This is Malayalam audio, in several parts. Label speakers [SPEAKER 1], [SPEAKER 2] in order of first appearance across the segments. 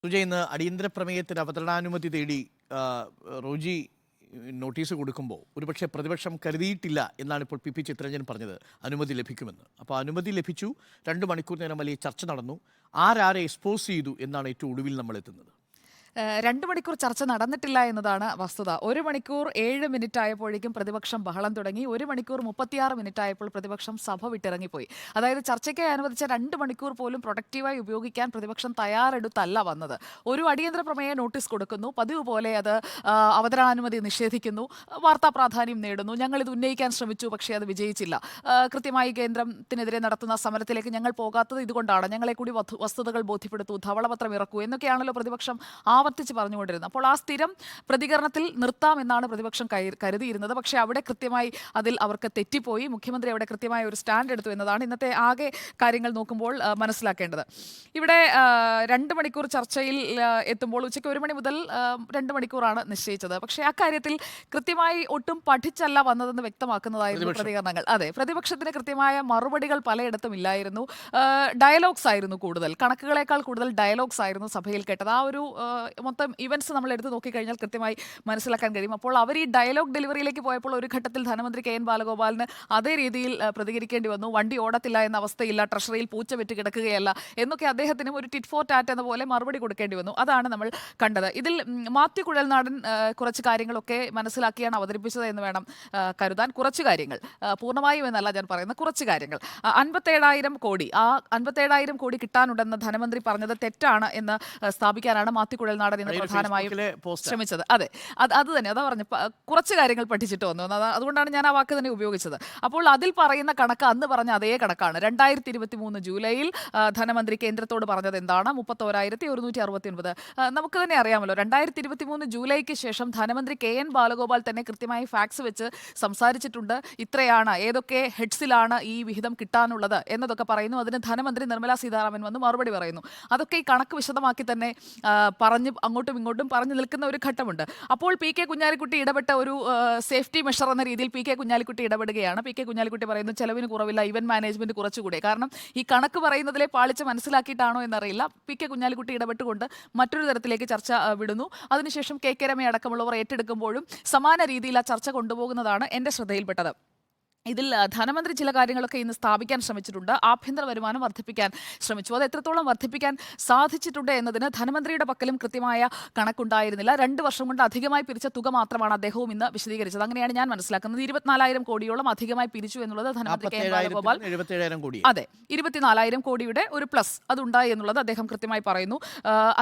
[SPEAKER 1] സുജയ്, ഇന്ന് അടിയന്തര പ്രമേയത്തിന് അവതരണാനുമതി തേടി റോജി നോട്ടീസ് കൊടുക്കുമ്പോൾ ഒരുപക്ഷെ പ്രതിപക്ഷം കരുതിയിട്ടില്ല എന്നാണ് ഇപ്പോൾ പി ചിത്തരഞ്ജൻ പറഞ്ഞത്. അനുമതി ലഭിക്കുമെന്ന്. അപ്പോൾ അനുമതി ലഭിച്ചു. 2 മണിക്കൂർ നേരം വലിയ ചർച്ച നടന്നു. ആരാരെ എക്സ്പോസ് ചെയ്തു എന്നാണ് ഏറ്റവും ഒടുവിൽ നമ്മൾ എത്തുന്നത്.
[SPEAKER 2] 2 മണിക്കൂർ ചർച്ച നടന്നിട്ടില്ല എന്നതാണ് വസ്തുത. 1 മണിക്കൂർ 7 മിനിറ്റ് ആയപ്പോഴേക്കും പ്രതിപക്ഷം ബഹളം തുടങ്ങി. 1 മണിക്കൂർ 36 മിനിറ്റ് ആയപ്പോൾ പ്രതിപക്ഷം സഭ വിട്ടിറങ്ങിപ്പോയി. അതായത് ചർച്ചയ്ക്കായി അനുവദിച്ച 2 മണിക്കൂർ പോലും പ്രൊഡക്റ്റീവായി ഉപയോഗിക്കാൻ പ്രതിപക്ഷം തയ്യാറെടുത്തല്ല വന്നത്. ഒരു അടിയന്തര പ്രമേയ നോട്ടീസ് കൊടുക്കുന്നു, പതിവ് പോലെ അത് അവതരണാനുമതി നിഷേധിക്കുന്നു, വാർത്താ പ്രാധാന്യം നേടുന്നു. ഞങ്ങളിത് ഉന്നയിക്കാൻ ശ്രമിച്ചു, പക്ഷേ അത് വിജയിച്ചില്ല. കൃത്യമായി കേന്ദ്രത്തിനെതിരെ നടത്തുന്ന സമരത്തിലേക്ക് ഞങ്ങൾ പോകാത്തത് ഇതുകൊണ്ടാണ്, ഞങ്ങളെ കൂടി വസ്തുതകൾ ബോധ്യപ്പെടുത്തൂ, ധവളപത്രം ഇറക്കൂ എന്നൊക്കെയാണല്ലോ പ്രതിപക്ഷം ആവർത്തിച്ച് പറഞ്ഞുകൊണ്ടിരുന്നത്. അപ്പോൾ ആ സ്ഥിരം പ്രതികരണത്തിൽ നിർത്താമെന്നാണ് പ്രതിപക്ഷം കരുതിയിരുന്നത്. പക്ഷേ അവിടെ കൃത്യമായി അതിൽ അവർക്ക് തെറ്റിപ്പോയി. മുഖ്യമന്ത്രി അവിടെ കൃത്യമായ ഒരു സ്റ്റാൻഡ് എടുത്തു എന്നതാണ് ഇന്നത്തെ ആകെ കാര്യങ്ങൾ നോക്കുമ്പോൾ മനസ്സിലാക്കേണ്ടത്. ഇവിടെ 2 മണിക്കൂർ ചർച്ചയിൽ എത്തുമ്പോൾ ഉച്ചയ്ക്ക് 1 മണി മുതൽ 2 മണിക്കൂറാണ് നിശ്ചയിച്ചത്. പക്ഷേ അക്കാര്യത്തിൽ കൃത്യമായി ഒട്ടും പഠിച്ചല്ല വന്നതെന്ന് വ്യക്തമാക്കുന്നതായിരുന്നു പ്രതികരണങ്ങൾ. അതെ, പ്രതിപക്ഷത്തിന് കൃത്യമായ മറുപടികൾ പലയിടത്തും ഇല്ലായിരുന്നു. ഡയലോഗ്സ് ആയിരുന്നു കൂടുതൽ, കണക്കുകളേക്കാൾ കൂടുതൽ ഡയലോഗ്സ് ആയിരുന്നു സഭയിൽ കേട്ടത്. ആ ഒരു മൊത്തം ഇവന്റ്സ് നമ്മൾ എടുത്ത് നോക്കിക്കഴിഞ്ഞാൽ കൃത്യമായി മനസ്സിലാക്കാൻ കഴിയും. അപ്പോൾ അവർ ഈ ഡയലോഗ് ഡെലിവറിയിലേക്ക് പോയപ്പോൾ ഒരു ഘട്ടത്തിൽ ധനമന്ത്രി കെ എൻ ബാലഗോപാലിന് അതേ രീതിയിൽ പ്രതികരിക്കേണ്ടി വന്നു. വണ്ടി ഓടത്തില്ല എന്ന അവസ്ഥയില്ല, ട്രഷറിയിൽ പൂച്ച വെറ്റ് കിടക്കുകയല്ല എന്നൊക്കെ അദ്ദേഹത്തിനും ഒരു ടിറ്റ് ഫോർ ടാറ്റ് എന്ന പോലെ മറുപടി കൊടുക്കേണ്ടി വന്നു. അതാണ് നമ്മൾ കണ്ടത്. ഇതിൽ മാത്യു കുഴൽനാടൻ കുറച്ച് കാര്യങ്ങളൊക്കെ മനസ്സിലാക്കിയാണ് അവതരിപ്പിച്ചത് എന്ന് വേണം കരുതാൻ. കുറച്ച് കാര്യങ്ങൾ, പൂർണ്ണമായും എന്നല്ല ഞാൻ പറയുന്നത്, കുറച്ച് കാര്യങ്ങൾ. 57,000 കോടി, ആ 57,000 കോടി കിട്ടാനുണ്ടെന്ന് ധനമന്ത്രി പറഞ്ഞത് തെറ്റാണ് എന്ന് സ്ഥാപിക്കാനാണ് മാത്യു കുഴൽനാടൻ ഇന്ന് പ്രധാനമായും ശ്രമിച്ചത്. അതെ, അത് തന്നെ, അതാ പറഞ്ഞു, കുറച്ച് കാര്യങ്ങൾ പഠിച്ചിട്ട് വന്നു. അതുകൊണ്ടാണ് ഞാൻ ആ വാക്ക് തന്നെ ഉപയോഗിച്ചത്. അപ്പോൾ അതിൽ പറയുന്ന കണക്ക് അന്ന് പറഞ്ഞ അതേ കണക്കാണ്. 2023 ജൂലൈയിൽ ധനമന്ത്രി കേന്ദ്രത്തോട് പറഞ്ഞത് എന്താണ്? 31,169. നമുക്ക് തന്നെ അറിയാമല്ലോ, 2023 ജൂലൈക്ക് ശേഷം ധനമന്ത്രി കെ എൻ ബാലഗോപാൽ തന്നെ കൃത്യമായി ഫാക്സ് വെച്ച് സംസാരിച്ചിട്ടുണ്ട്. ഇത്രയാണ്, ഏതൊക്കെ ഹെഡ്സിലാണ് ഈ വിഹിതം കിട്ടാനുള്ളത് എന്നതൊക്കെ പറയുന്നു. അതിന് ധനമന്ത്രി നിർമ്മല സീതാരാമൻ വന്ന് മറുപടി പറയുന്നു. അതൊക്കെ ഈ കണക്ക് വിശദമാക്കി തന്നെ പറഞ്ഞ് അങ്ങോട്ടും ഇങ്ങോട്ടും പറഞ്ഞു നിൽക്കുന്ന ഒരു ഘട്ടമുണ്ട്. അപ്പോൾ പി കെ കുഞ്ഞാലിക്കുട്ടി ഇടപെട്ട ഒരു സേഫ്റ്റി മെഷർ എന്ന രീതിയിൽ പി കെ കുഞ്ഞാലിക്കുട്ടി ഇടപെടുകയാണ്. പി കെ കുഞ്ഞാലിക്കുട്ടി പറയുന്നു ചെലവിന് കുറവില്ല, ഇവന്റ് മാനേജ്മെന്റ് കുറച്ചുകൂടെ. കാരണം ഈ കണക്ക് പറയുന്നതിലെ പാളിച്ച മനസ്സിലാക്കിയിട്ടാണോ എന്നറിയില്ല, പി കെ കുഞ്ഞാലിക്കുട്ടി ഇടപെട്ടുകൊണ്ട് മറ്റൊരു തരത്തിലേക്ക് ചർച്ച വിടുന്നു. അതിനുശേഷം കെ കെ രമ അടക്കമുള്ളവർ ഏറ്റെടുക്കുമ്പോഴും സമാന രീതിയിൽ ആ ചർച്ച കൊണ്ടുപോകുന്നതാണ് എൻ്റെ ശ്രദ്ധയിൽപ്പെട്ടത്. ഇതിൽ ധനമന്ത്രി ചില കാര്യങ്ങളൊക്കെ ഇന്ന് സ്ഥാപിക്കാൻ ശ്രമിച്ചിട്ടുണ്ട്. ആഭ്യന്തര വരുമാനം വർദ്ധിപ്പിക്കാൻ ശ്രമിച്ചു. അത് എത്രത്തോളം വർദ്ധിപ്പിക്കാൻ സാധിച്ചിട്ടുണ്ട് എന്നതിന് ധനമന്ത്രിയുടെ പക്കലും കൃത്യമായ കണക്കുണ്ടായിരുന്നില്ല. 2 വർഷം കൊണ്ട് അധികമായി പിരിച്ച തുക മാത്രമാണ് അദ്ദേഹവും ഇന്ന് വിശദീകരിച്ചത്. അങ്ങനെയാണ് ഞാൻ മനസ്സിലാക്കുന്നത്. 24,000 കോടിയോളം അധികമായി പിരിച്ചു എന്നുള്ളത് ധനമന്ത്രി കെ എൻ ബാലഗോപാൽ. അതെ, 24,000 കോടിയുടെ ഒരു പ്ലസ് അതുണ്ടായി എന്നുള്ളത് അദ്ദേഹം കൃത്യമായി പറയുന്നു.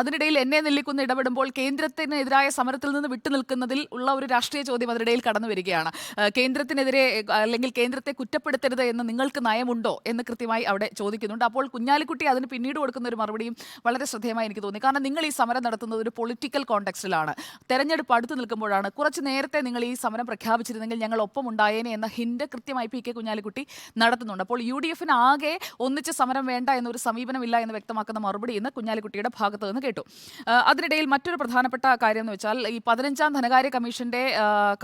[SPEAKER 2] അതിനിടയിൽ എന്നെ നെല്ലിക്കുന്ന് ഇടപെടുമ്പോൾ കേന്ദ്രത്തിനെതിരായ സമരത്തിൽ നിന്ന് വിട്ടുനിൽക്കുന്നതിൽ ഉള്ള ഒരു രാഷ്ട്രീയ ചോദ്യം അതിനിടയിൽ കടന്നു വരികയാണ്. കേന്ദ്രത്തിനെതിരെ അല്ലെങ്കിൽ കേന്ദ്രത്തെ കുറ്റപ്പെടുത്തരുത് എന്ന് നിങ്ങൾക്ക് നയമുണ്ടോ എന്ന് കൃത്യമായി അവിടെ ചോദിക്കുന്നുണ്ട്. അപ്പോൾ കുഞ്ഞാലിക്കുട്ടി അതിന് പിന്നീട് കൊടുക്കുന്ന ഒരു മറുപടിയും വളരെ ശ്രദ്ധേയമായി എനിക്ക് തോന്നി. കാരണം നിങ്ങൾ ഈ സമരം നടത്തുന്നത് ഒരു പൊളിറ്റിക്കൽ കോണ്ടെക്സ്റ്റിലാണ്, തെരഞ്ഞെടുപ്പ് അടുത്ത് നിൽക്കുമ്പോഴാണ്. കുറച്ച് നേരത്തെ നിങ്ങൾ ഈ സമരം പ്രഖ്യാപിച്ചിരുന്നെങ്കിൽ ഞങ്ങൾ ഒപ്പം ഉണ്ടായേനെ എന്ന ഹിന്റ് കൃത്യമായി പി കെ കുഞ്ഞാലിക്കുട്ടി നടത്തുന്നുണ്ട്. അപ്പോൾ UDF-ന് ആകെ ഒന്നിച്ച് സമരം വേണ്ട എന്നൊരു സമീപനമില്ല എന്ന് വ്യക്തമാക്കുന്ന മറുപടി ഇന്ന് കുഞ്ഞാലിക്കുട്ടിയുടെ ഭാഗത്ത് നിന്ന് കേട്ടു. അതിനിടയിൽ മറ്റൊരു പ്രധാനപ്പെട്ട കാര്യം എന്ന് വെച്ചാൽ ഈ 15ാം ധനകാര്യ കമ്മീഷന്റെ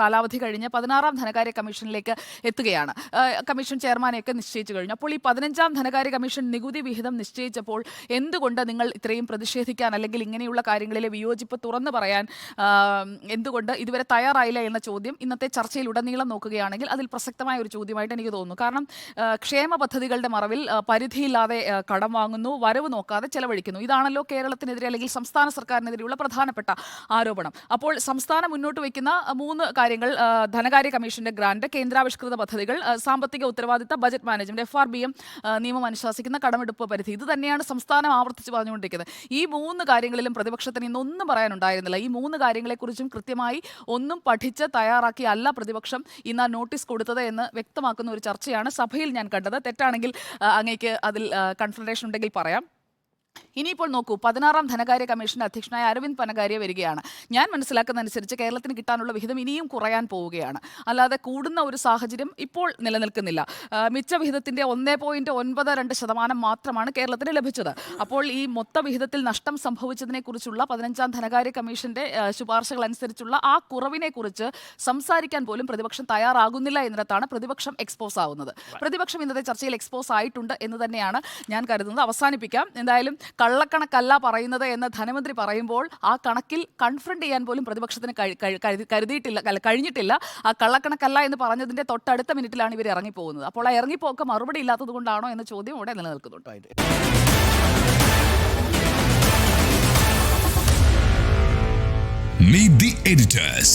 [SPEAKER 2] കാലാവധി കഴിഞ്ഞ് 16ാം ധനകാര്യ കമ്മീഷനിലേക്ക് എത്തുകയാണ്. കമ്മീഷൻ ചെയർമാനെയൊക്കെ നിശ്ചയിച്ചു കഴിഞ്ഞു. അപ്പോൾ ഈ 15ാം ധനകാര്യ കമ്മീഷൻ നികുതി വിഹിതം നിശ്ചയിച്ചപ്പോൾ എന്തുകൊണ്ട് നിങ്ങൾ ഇത്രയും പ്രതിഷേധിക്കാൻ അല്ലെങ്കിൽ ഇങ്ങനെയുള്ള കാര്യങ്ങളിലെ വിയോജിപ്പ് തുറന്നു പറയാൻ എന്തുകൊണ്ട് ഇതുവരെ തയ്യാറായില്ല എന്ന ചോദ്യം ഇന്നത്തെ ചർച്ചയിൽ ഉടനീളം നോക്കുകയാണെങ്കിൽ അതിൽ പ്രസക്തമായ ഒരു ചോദ്യമായിട്ട് എനിക്ക് തോന്നുന്നു. കാരണം ക്ഷേമ പദ്ധതികളുടെ മറവിൽ പരിധിയില്ലാതെ കടം വാങ്ങുന്നു, വരവ് നോക്കാതെ ചെലവഴിക്കുന്നു. ഇതാണല്ലോ കേരളത്തിനെതിരെ അല്ലെങ്കിൽ സംസ്ഥാന സർക്കാരിനെതിരെയുള്ള പ്രധാനപ്പെട്ട ആരോപണം. അപ്പോൾ സംസ്ഥാനം മുന്നോട്ട് വയ്ക്കുന്ന 3 കാര്യങ്ങൾ, ധനകാര്യ കമ്മീഷന്റെ ഗ്രാന്റ്, കേന്ദ്രാവിഷ്കൃത പദ്ധതികൾ, സാമ്പത്തിക ഉത്തരവാദിത്ത ബജറ്റ് മാനേജ്മെന്റ്, FRBM നിയമം അനുശാസിക്കുന്ന കടമെടുപ്പ് പരിധി, ഇത് തന്നെയാണ് സംസ്ഥാനം ആവർത്തിച്ച് പറഞ്ഞുകൊണ്ടിരിക്കുന്നത്. ഈ 3 കാര്യങ്ങളിലും പ്രതിപക്ഷത്തിന് ഇന്നൊന്നും പറയാനുണ്ടായിരുന്നില്ല. ഈ 3 കാര്യങ്ങളെക്കുറിച്ചും കൃത്യമായി ഒന്നും പഠിച്ച് തയ്യാറാക്കി അല്ല പ്രതിപക്ഷം ഇന്ന് നോട്ടീസ് കൊടുത്തത് എന്ന് വ്യക്തമാക്കുന്ന ഒരു ചർച്ചയാണ് സഭയിൽ ഞാൻ കണ്ടത്. തെറ്റാണെങ്കിൽ അങ്ങേക്ക് അതിൽ കൺഫർമേഷൻ ഉണ്ടെങ്കിൽ പറയാം. ഇനിയിപ്പോൾ നോക്കൂ, 16ാം ധനകാര്യ കമ്മീഷന്റെ അധ്യക്ഷനായ അരവിന്ദ് പനഗാരിയ വരികയാണ്. ഞാൻ മനസ്സിലാക്കുന്നതനുസരിച്ച് കേരളത്തിന് കിട്ടാനുള്ള വിഹിതം ഇനിയും കുറയാൻ പോവുകയാണ്, അല്ലാതെ കൂടുന്ന ഒരു സാഹചര്യം ഇപ്പോൾ നിലനിൽക്കുന്നില്ല. മിച്ച വിഹിതത്തിന്റെ 1.92% മാത്രമാണ് കേരളത്തിന് ലഭിച്ചത്. അപ്പോൾ ഈ മൊത്ത വിഹിതത്തിൽ നഷ്ടം സംഭവിച്ചതിനെക്കുറിച്ചുള്ള 15ാം ധനകാര്യ കമ്മീഷന്റെ ശുപാർശകൾ അനുസരിച്ചുള്ള ആ കുറവിനെക്കുറിച്ച് സംസാരിക്കാൻ പോലും പ്രതിപക്ഷം തയ്യാറാകുന്നില്ല എന്നിടത്താണ് പ്രതിപക്ഷം എക്സ്പോസ് ആവുന്നത്. പ്രതിപക്ഷം ഇന്നത്തെ ചർച്ചയിൽ എക്സ്പോസ് ആയിട്ടുണ്ട് എന്ന് തന്നെയാണ് ഞാൻ കരുതുന്നത്. അവസാനിപ്പിക്കാം. എന്തായാലും കള്ളക്കണക്കല്ല പറയുന്നത് എന്ന് ധനമന്ത്രി പറയുമ്പോൾ ആ കണക്കിൽ കൺഫ്രണ്ട് ചെയ്യാൻ പോലും പ്രതിപക്ഷത്തിന് കഴിഞ്ഞിട്ടില്ല. ആ കള്ളക്കണക്കല്ല എന്ന് പറഞ്ഞതിന്റെ തൊട്ടടുത്ത മിനിറ്റിലാണ് ഇവർ ഇറങ്ങിപ്പോകുന്നത്. അപ്പോൾ ആ ഇറങ്ങിപ്പോക്ക് മറുപടി ഇല്ലാത്തത് കൊണ്ടാണോ എന്ന ചോദ്യം ഇവിടെ നിലനിൽക്കുന്നുണ്ട്.
[SPEAKER 3] Meet the editors.